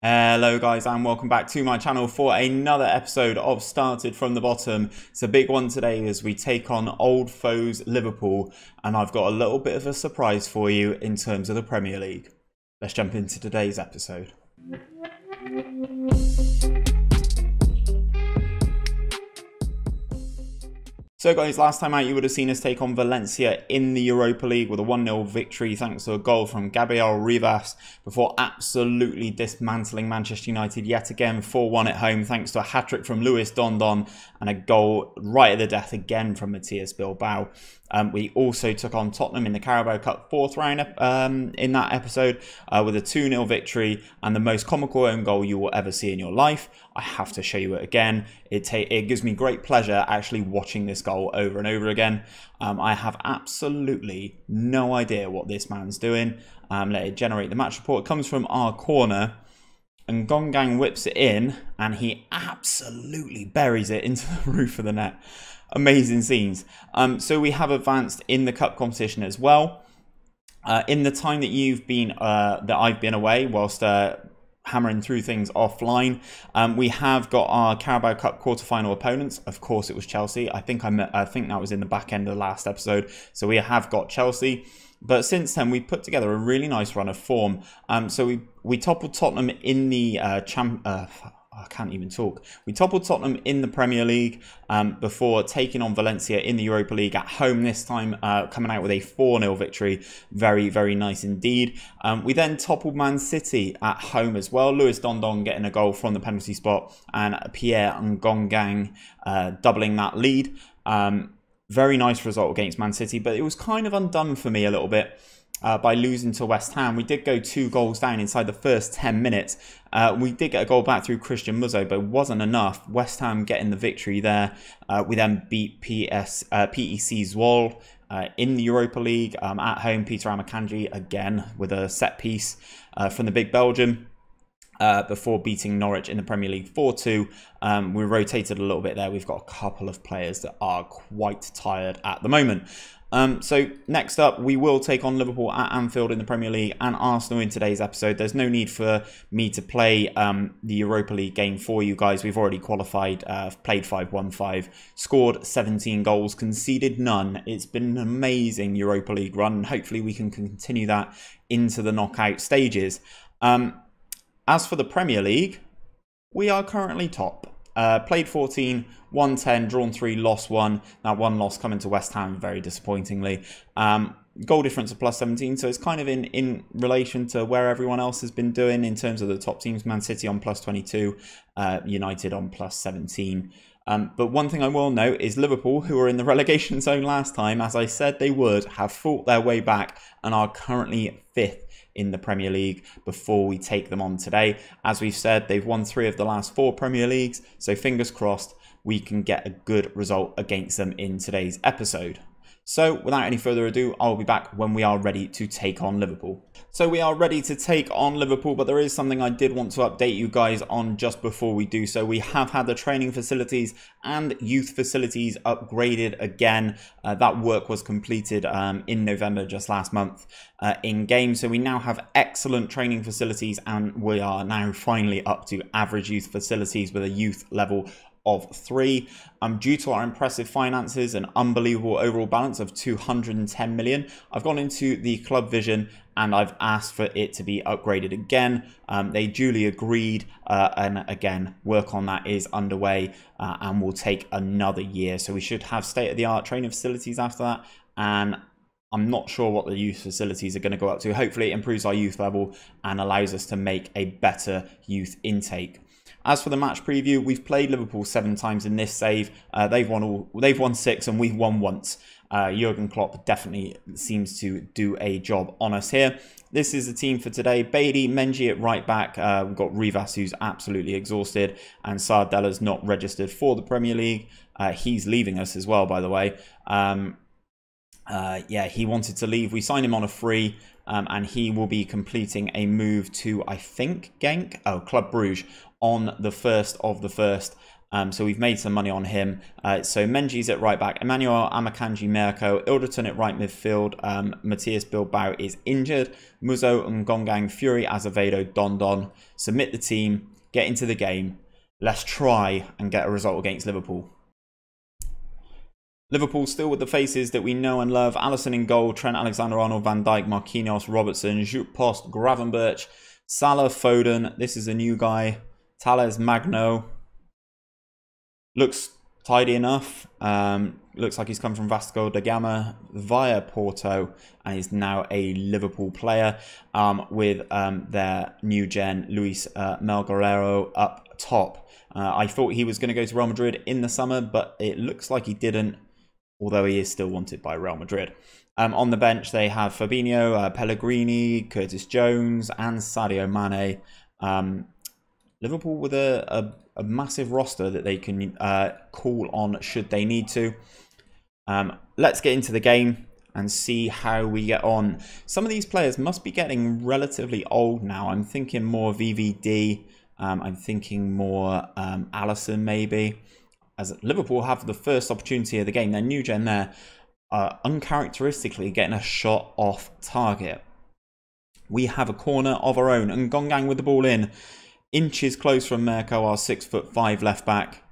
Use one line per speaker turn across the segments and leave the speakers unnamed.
Hello guys and welcome back to my channel for another episode of Started from the Bottom. It's a big one today as we take on old foes Liverpool, and I've got a little bit of a surprise for you in terms of the Premier League. Let's jump into today's episode. So guys, last time out you would have seen us take on Valencia in the Europa League with a 1-0 victory thanks to a goal from Gabriel Rivas before absolutely dismantling Manchester United yet again 4-1 at home thanks to a hat-trick from Luis Dondon and a goal right at the death again from Matías Bilbao. We also took on Tottenham in the Carabao Cup 4th round in that episode with a 2-0 victory and the most comical own goal you will ever see in your life. I have to show you it again. It gives me great pleasure actually watching this goal over and over again. I have absolutely no idea what this man's doing. Let it generate the match report. It comes from our corner and Gongang whips it in and he absolutely buries it into the roof of the net. Amazing scenes. So we have advanced in the cup competition as well. In the time that I've been away, whilst hammering through things offline, we have got our Carabao Cup quarter-final opponents. Of course, it was Chelsea. I think that was in the back end of the last episode. So we have got Chelsea. But since then, we've put together a really nice run of form. So we toppled Tottenham in the I can't even talk. We toppled Tottenham in the Premier League before taking on Valencia in the Europa League at home this time, coming out with a 4-0 victory. Very, very nice indeed. We then toppled Man City at home as well. Luis Dondon getting a goal from the penalty spot and Pierre Ngongang doubling that lead. Very nice result against Man City, but it was kind of undone for me a little bit. By losing to West Ham. We did go 2 goals down inside the first 10 minutes. We did get a goal back through Christian Muzzo, but it wasn't enough. West Ham getting the victory there. We then beat PEC Zwolle in the Europa League at home. Peter Amakanji again with a set piece from the big Belgian. Before beating Norwich in the Premier League 4-2. We rotated a little bit there. We've got a couple of players that are quite tired at the moment. So next up, we will take on Liverpool at Anfield in the Premier League and Arsenal in today's episode. There's no need for me to play the Europa League game for you guys. We've already qualified, played 5-1-5, scored 17 goals, conceded none. It's been an amazing Europa League run. Hopefully we can continue that into the knockout stages. As for the Premier League, we are currently top. Played 14, won 10, drawn 3, lost 1. That one loss coming to West Ham very disappointingly. Goal difference of plus 17, so it's kind of in relation to where everyone else has been doing in terms of the top teams. Man City on plus 22, United on plus 17. But one thing I will note is Liverpool, who were in the relegation zone last time, as I said they would, have fought their way back and are currently 5th in the Premier League before we take them on today. As we've said, they've won 3 of the last 4 Premier Leagues, so fingers crossed we can get a good result against them in today's episode. So without any further ado, I'll be back when we are ready to take on Liverpool. So we are ready to take on Liverpool, but there is something I did want to update you guys on just before we do so. We have had the training facilities and youth facilities upgraded again. That work was completed in November, just last month, in game. So we now have excellent training facilities and we are now finally up to average youth facilities with a youth level of 3. Due to our impressive finances and unbelievable overall balance of 210 million, I've gone into the club vision and I've asked for it to be upgraded again. They duly agreed, and again, work on that is underway and will take another year. So we should have state-of-the-art training facilities after that, and I'm not sure what the youth facilities are going to go up to. Hopefully it improves our youth level and allows us to make a better youth intake. As for the match preview, we've played Liverpool 7 times in this save. They've won 6 and we've won once. Jurgen Klopp definitely seems to do a job on us here. This is the team for today. Beatty, Menji at right back. We've got Rivas, who's absolutely exhausted, and Sardella's not registered for the Premier League. He's leaving us as well, by the way. Yeah, he wanted to leave. We signed him on a free, and he will be completing a move to, I think, Club Brugge on the 1st of the 1st. So we've made some money on him. So Menji's at right back, Emmanuel, Amakanji, Mikel, Ilderton at right midfield. Matthias Bilbao is injured. Muzo, Ngongang, Fury, Azevedo, Don. Submit the team, get into the game. Let's try and get a result against Liverpool. Liverpool still with the faces that we know and love. Alisson in goal, Trent Alexander-Arnold, Van Dijk, Marquinhos, Robertson, Jupp Post, Gravenberch, Salah, Foden. This is a new guy. Tales Magno. Looks tidy enough. Looks like he's come from Vasco da Gama via Porto and is now a Liverpool player with their new gen Luis Melguerero up top. I thought he was going to go to Real Madrid in the summer, but it looks like he didn't, although he is still wanted by Real Madrid. On the bench, they have Fabinho, Pellegrini, Curtis Jones, and Sadio Mane. Liverpool with a massive roster that they can call on should they need to. Let's get into the game and see how we get on. Some of these players must be getting relatively old now. I'm thinking more VVD. I'm thinking more Alisson maybe. As Liverpool have the first opportunity of the game, their new gen there, uncharacteristically getting a shot off target. We have a corner of our own, and Ngongang with the ball in. Inches close from Mikel, our 6'5" left back.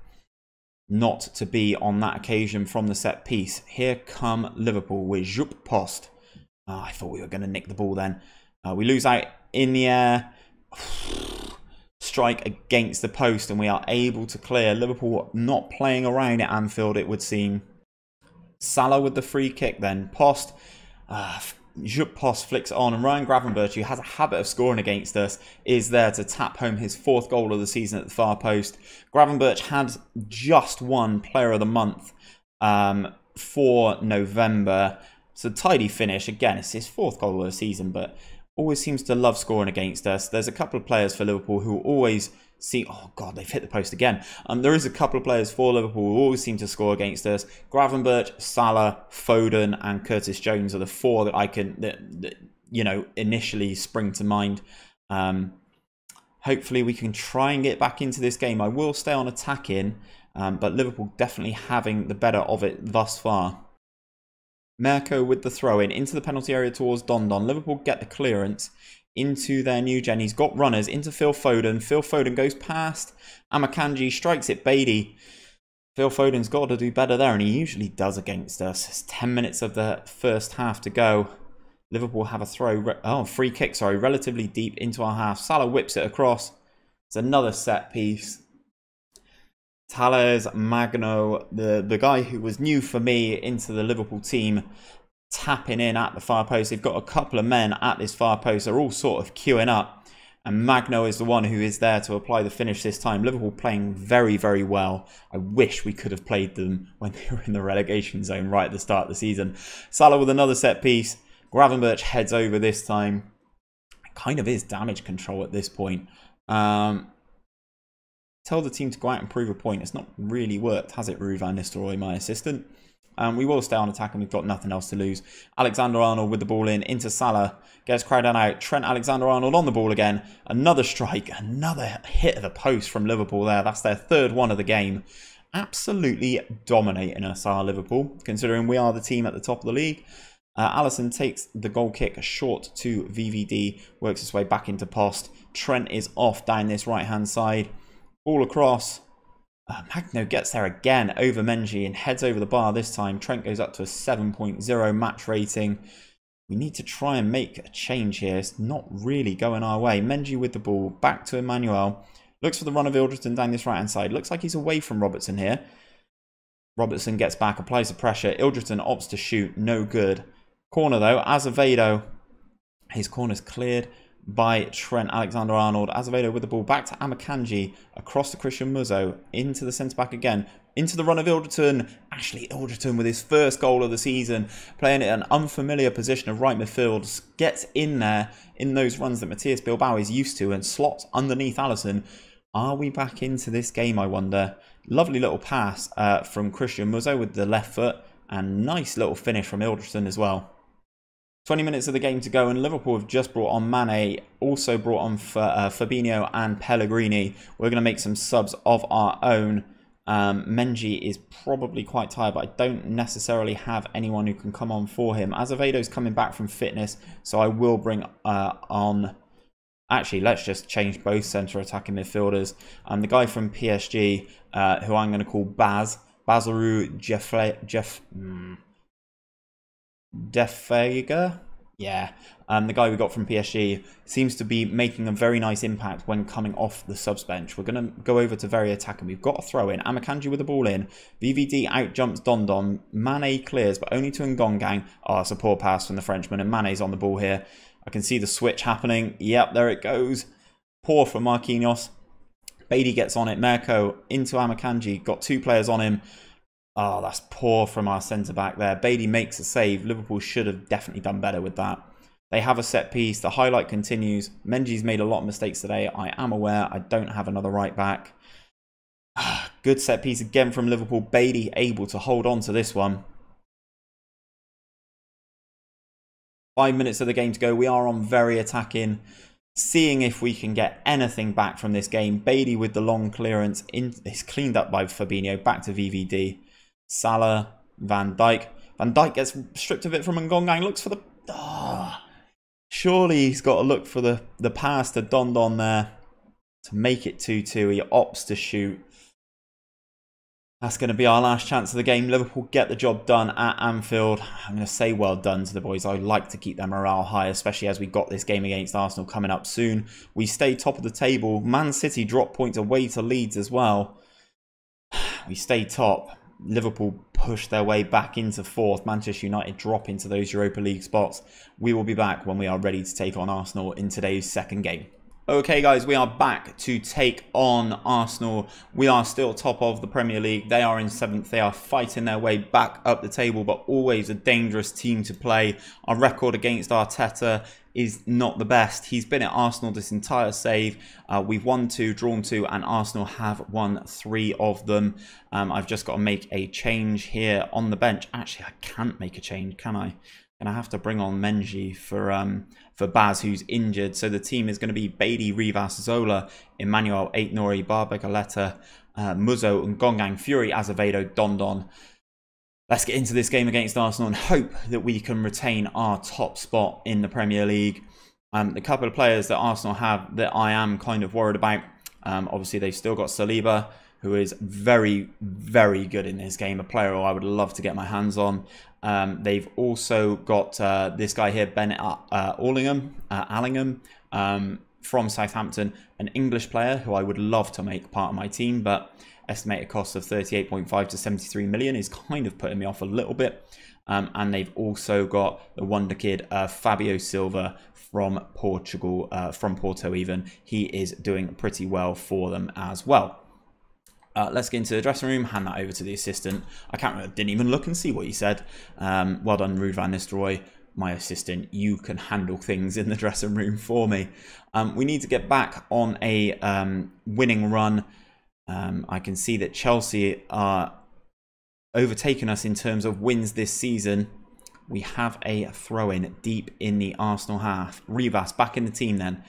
Not to be on that occasion from the set piece. Here come Liverpool with Jupp Post. I thought we were going to nick the ball then. We lose out in the air. Strike against the post and we are able to clear. Liverpool not playing around at Anfield, it would seem. Salah with the free kick then. Post. Jupp Post flicks on, and Ryan Gravenberch, who has a habit of scoring against us, is there to tap home his 4th goal of the season at the far post. Gravenberch had just won Player of the Month for November. It's a tidy finish. Again, it's his 4th goal of the season, but always seems to love scoring against us. There's a couple of players for Liverpool who always see... Oh, God, they've hit the post again. There is a couple of players for Liverpool who always seem to score against us. Gravenberch, Salah, Foden, and Curtis Jones are the 4 that I can, you know, initially spring to mind. Hopefully we can try and get back into this game. I will stay on attacking, but Liverpool definitely having the better of it thus far. Mikel with the throw-in into the penalty area towards Don. Liverpool get the clearance into their new gen. He's got runners into Phil Foden. Phil Foden goes past. Amakanji strikes it. Beatty. Phil Foden's got to do better there, and he usually does against us. It's 10 minutes of the first half to go. Liverpool have a free kick, sorry, relatively deep into our half. Salah whips it across. It's another set piece. Tales Magno, the guy who was new for me into the Liverpool team, tapping in at the far post. They've got a couple of men at this far post. They're all sort of queuing up. And Magno is the one who is there to apply the finish this time. Liverpool playing very, very well. I wish we could have played them when they were in the relegation zone right at the start of the season. Salah with another set piece. Gravenberch heads over this time. It kind of is damage control at this point. Tell the team to go out and prove a point. It's not really worked, has it, Ruud van Nistelrooy, my assistant? We will stay on attack and we've got nothing else to lose. Alexander-Arnold with the ball in, into Salah. Gets crowded out. Trent Alexander-Arnold on the ball again. Another strike, another hit of the post from Liverpool there. That's their 3rd one of the game. Absolutely dominating us, are Liverpool, considering we are the team at the top of the league. Alisson takes the goal kick short to VVD. Works his way back into Post. Trent is off down this right-hand side. All across. Magno gets there again over Menji and heads over the bar this time. Trent goes up to a 7.0 match rating. We need to try and make a change here. It's not really going our way. Menji with the ball. Back to Emmanuel. Looks for the run of Ilderton down this right-hand side. Looks like he's away from Robertson here. Robertson gets back, applies the pressure. Ilderton opts to shoot. No good. Corner though. Azevedo. His corner's cleared by Trent Alexander-Arnold. Azevedo with the ball back to Amakanji, across to Christian Muzo, into the centre-back again, into the run of Ilderton. Ashley Ilderton with his 1st goal of the season, playing at an unfamiliar position of right midfield, gets in there in those runs that Matthias Bilbao is used to and slots underneath Alisson. Are we back into this game, I wonder? Lovely little pass from Christian Muzo with the left foot, and nice little finish from Ilderton as well. 20 minutes of the game to go, and Liverpool have just brought on Mane, also brought on Fabinho and Pellegrini. We're going to make some subs of our own. Menji is probably quite tired, but I don't necessarily have anyone who can come on for him. Azevedo's coming back from fitness, so I will bring on... Actually, let's just change both centre attacking midfielders. The guy from PSG, who I'm going to call Basaru Defega. Yeah, the guy we got from PSG seems to be making a very nice impact when coming off the subs bench. We're going to go over to very attacking. We've got a throw in. Amakanji with the ball in. VVD out jumps Dondon. Mane clears, but only to Ngongang. Oh, it's a poor pass from the Frenchman, and Mane's on the ball here. I can see the switch happening. Yep, there it goes. Poor from Marquinhos. Beatty gets on it. Mirko into Amakanji. Got two players on him. Oh, that's poor from our centre-back there. Beatty makes a save. Liverpool should have definitely done better with that. They have a set piece. The highlight continues. Menji's made a lot of mistakes today. I am aware. I don't have another right-back. Good set piece again from Liverpool. Beatty able to hold on to this one. 5 minutes of the game to go. We are on very attacking. Seeing if we can get anything back from this game. Beatty with the long clearance. It's cleaned up by Fabinho. Back to VVD. Salah. Van Dijk. Van Dijk gets stripped of it from Ngongang. Looks for the... Oh, surely he's got to look for the pass to Dondon there. To make it 2-2. He opts to shoot. That's going to be our last chance of the game. Liverpool get the job done at Anfield. I'm going to say well done to the boys. I like to keep their morale high, especially as we got this game against Arsenal coming up soon. We stay top of the table. Man City drop points away to Leeds as well. We stay top. Liverpool push their way back into fourth. Manchester United drop into those Europa League spots. We will be back when we are ready to take on Arsenal in today's second game. Okay guys, we are back to take on Arsenal. We are still top of the Premier League. They are in 7th. They are fighting their way back up the table, but always a dangerous team to play. Our record against Arteta is not the best. He's been at Arsenal this entire save. We've won 2, drawn 2, and Arsenal have won 3 of them. I've just got to make a change here on the bench. Actually, I can't make a change, can I? And I have to bring on Menji for Baz, who's injured. So the team is going to be Beatty, Rivas, Zola, Emmanuel, Aït-Nouri, Barber, Galetta, Muzo, and Ngongang, Fury, Azevedo, Dondon. Let's get into this game against Arsenal and hope that we can retain our top spot in the Premier League. The couple of players that Arsenal have that I am kind of worried about. Obviously, they've still got Saliba, who is very, very good in this game. A player who I would love to get my hands on. They've also got this guy here, Ben Allingham, from Southampton, an English player who I would love to make part of my team, but estimated cost of 38.5 to 73 million is kind of putting me off a little bit. And they've also got the wonder kid, Fabio Silva from Portugal, from Porto even. He is doing pretty well for them as well. Let's get into the dressing room, hand that over to the assistant. I can't remember, didn't even look and see what he said. Well done, Ruud van Nistelrooy, my assistant. You can handle things in the dressing room for me. We need to get back on a winning run. I can see that Chelsea are overtaking us in terms of wins this season. We have a throw-in deep in the Arsenal half. Rivas back in the team then.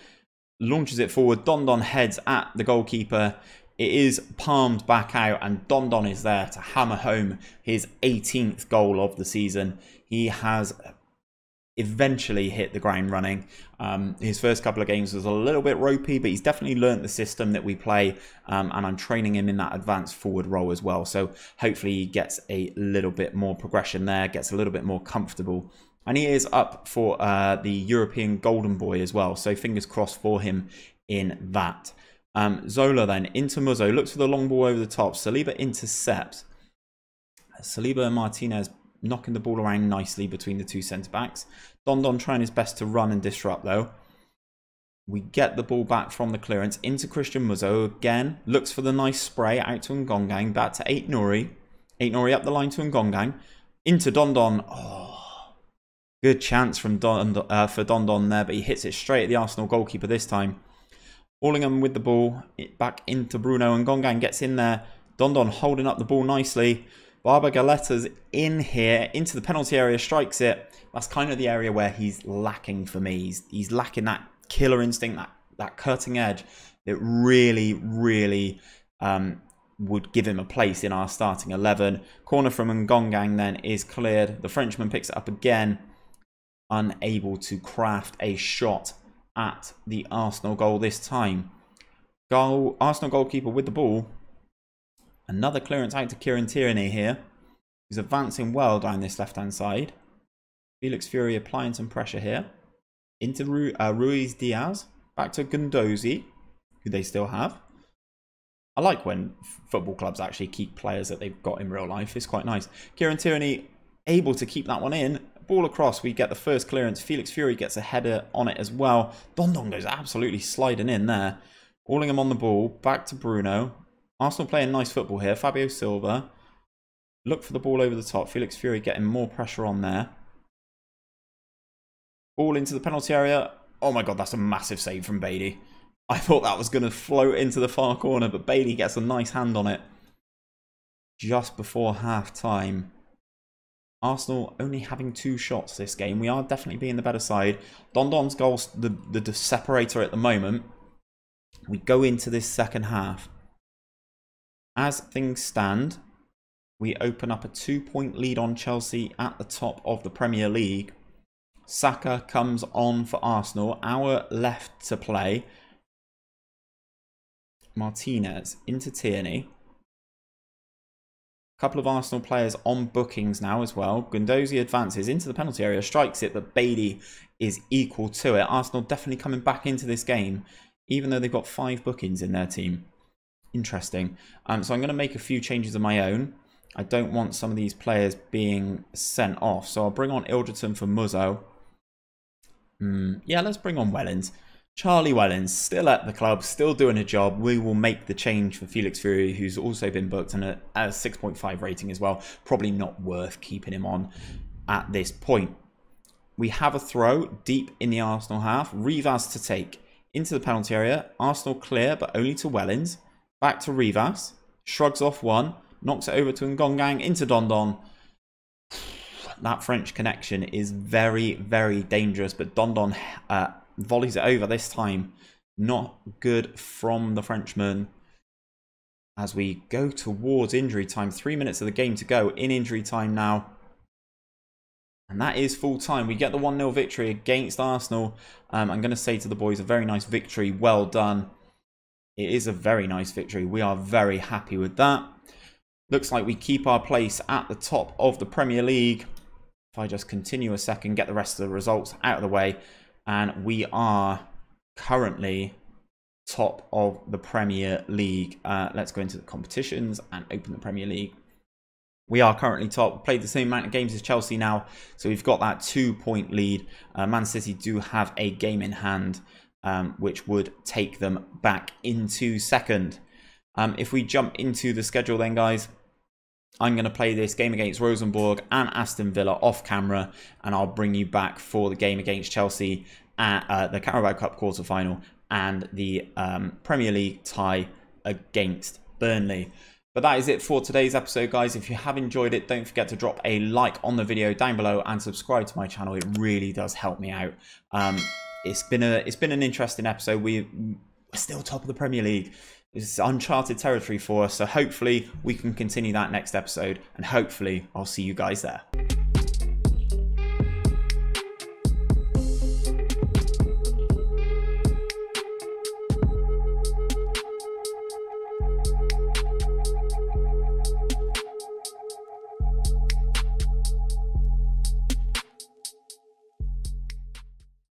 Launches it forward. Dondon heads at the goalkeeper. It is palmed back out, and Dondon is there to hammer home his 18th goal of the season. He has eventually hit the ground running. His first couple of games was a little bit ropey, but he's definitely learnt the system that we play, and I'm training him in that advanced forward role as well. So hopefully he gets a little bit more progression there, gets a little bit more comfortable. And he is up for the European Golden Boy as well. So fingers crossed for him in that. Zola then into Muzo, looks for the long ball over the top. Saliba intercepts. Saliba and Martinez knocking the ball around nicely between the two centre-backs. Dondon trying his best to run and disrupt though. We get the ball back from the clearance into Christian Muzo again. Looks for the nice spray out to Ngongang. Back to Aït-Nouri. Aït-Nouri up the line to Ngongang. Into Dondon. Oh, good chance from for Dondon there, but he hits it straight at the Arsenal goalkeeper this time. Allingham with the ball, back into Bruno, and Ngongang gets in there. Dondon holding up the ball nicely. Barber Galetta's in here, into the penalty area, strikes it. That's kind of the area where he's lacking for me. He's lacking that killer instinct, that cutting edge that really, really would give him a place in our starting 11. Corner from Ngongang then is cleared. The Frenchman picks it up again, unable to craft a shot at the Arsenal goal this time. Arsenal goalkeeper with the ball. Another clearance out to Kieran Tierney here. He's advancing well down this left-hand side. Felix Fury applying some pressure here. Into Ruiz Diaz. Back to Guendouzi, who they still have. I like when football clubs actually keep players that they've got in real life. It's quite nice. Kieran Tierney able to keep that one in. Ball across, we get the first clearance. Felix Fury gets a header on it as well. Dondon goes absolutely sliding in there. Allingham on the ball. Back to Bruno. Arsenal playing nice football here. Fabio Silva. Look for the ball over the top. Felix Fury getting more pressure on there. Ball into the penalty area. Oh my god, that's a massive save from Bailey. I thought that was going to float into the far corner, but Bailey gets a nice hand on it just before half time. Arsenal only having 2 shots this game. We are definitely being the better side. Dondon's goal's the separator at the moment. We go into this second half. As things stand, we open up a 2-point lead on Chelsea at the top of the Premier League. Saka comes on for Arsenal. Hour left to play. Martinez into Tierney. A couple of Arsenal players on bookings now as well. Guendouzi advances into the penalty area, strikes it, but Bailey is equal to it. Arsenal definitely coming back into this game, even though they've got 5 bookings in their team. Interesting. So I'm going to make a few changes of my own. I don't want some of these players being sent off. So I'll bring on Ilderton for Muzzo. Yeah, let's bring on Wellens. Charlie Wellens, still at the club, still doing a job. We will make the change for Felix Fury, who's also been booked and a 6.5 rating as well. Probably not worth keeping him on at this point. We have a throw deep in the Arsenal half. Rivas to take into the penalty area. Arsenal clear, but only to Wellens. Back to Rivas. Shrugs off one. Knocks it over to Ngongang into Dondon. That French connection is very, very dangerous, but Dondon volleys it over this time. Not good from the Frenchman. As we go towards injury time. 3 minutes of the game to go in injury time now. And that is full time. We get the 1-0 victory against Arsenal. I'm going to say to the boys, a very nice victory. Well done. It is a very nice victory. We are very happy with that. Looks like we keep our place at the top of the Premier League. If I just continue a second, get the rest of the results out of the way. And we are currently top of the Premier League. Let's go into the competitions and open the Premier League. We are currently top. Played the same amount of games as Chelsea now. So we've got that 2-point lead. Man City do have a game in hand, which would take them back into second. If we jump into the schedule then, guys, I'm going to play this game against Rosenborg and Aston Villa off camera, and I'll bring you back for the game against Chelsea at the Carabao Cup quarter-final and the Premier League tie against Burnley. But that is it for today's episode, guys. If you have enjoyed it, don't forget to drop a like on the video down below and subscribe to my channel. It really does help me out. It's been an interesting episode. We're still top of the Premier League. It's uncharted territory for us, so hopefully we can continue that next episode, and hopefully I'll see you guys there.